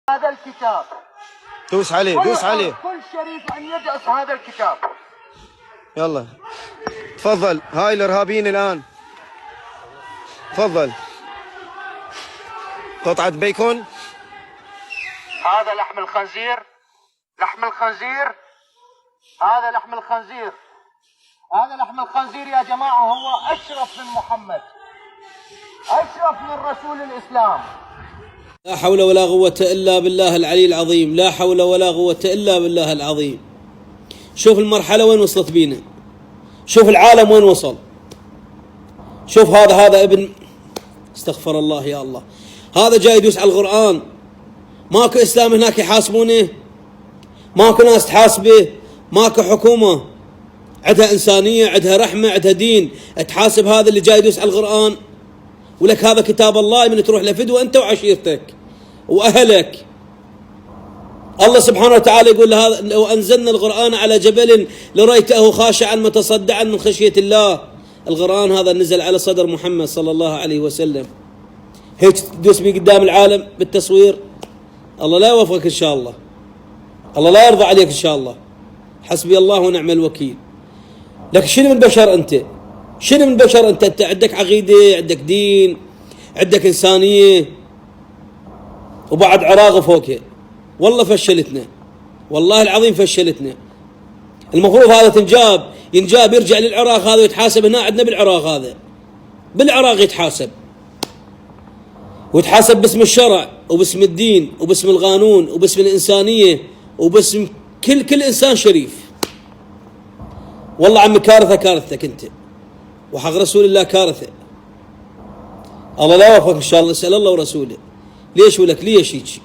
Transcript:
هذا الكتاب. دوس عليه دوس عليه. كل شريف أن يدرس هذا الكتاب. يلا تفضل. هاي الإرهابيين الآن. تفضل. قطعة بيكون. هذا لحم الخنزير. لحم الخنزير. هذا لحم الخنزير. هذا لحم الخنزير يا جماعة هو أشرف من محمد، أشرف من رسول الإسلام. لا حول ولا قوة إلا بالله العلي العظيم. لا حول ولا قوة إلا بالله العظيم. شوف المرحلة وين وصلت بينا، شوف العالم وين وصل. شوف هذا ابن، استغفر الله يا الله، هذا جاي يدوس على القرآن. ماكو إسلام هناك يحاسبونه، ماكو ناس تحاسبه، ماكو حكومة عندها إنسانية، عندها رحمة، عندها دين تحاسب هذا اللي جاي يدوس على القرآن. ولك هذا كتاب الله من تروح لفدوة أنت وعشيرتك وأهلك. الله سبحانه وتعالى يقول هذا لو أنزلنا القرآن على جبل لرأيته خاشعا متصدعا من خشية الله. القرآن هذا نزل على صدر محمد صلى الله عليه وسلم. هيك تدوس بيه قدام العالم بالتصوير، الله لا يوفقك إن شاء الله، الله لا يرضى عليك إن شاء الله. حسبي الله ونعم الوكيل. لكن شنو من بشر أنت؟ شنو من بشر أنت؟ أنت عندك عقيدة، عندك دين، عندك إنسانية، وبعد عراق فوقها. والله فشلتنا، والله العظيم فشلتنا. المفروض هذا ينجاب يرجع للعراق هذا ويتحاسب هنا عندنا بالعراق. هذا بالعراق يتحاسب، ويتحاسب باسم الشرع وباسم الدين وباسم القانون وباسم الإنسانية وباسم كل إنسان شريف. والله عمي كارثتك أنت، وحق رسول الله كارثة. الله لا يوفقك إن شاء الله. اسأل الله ورسوله. ليش ولك ليش هيك؟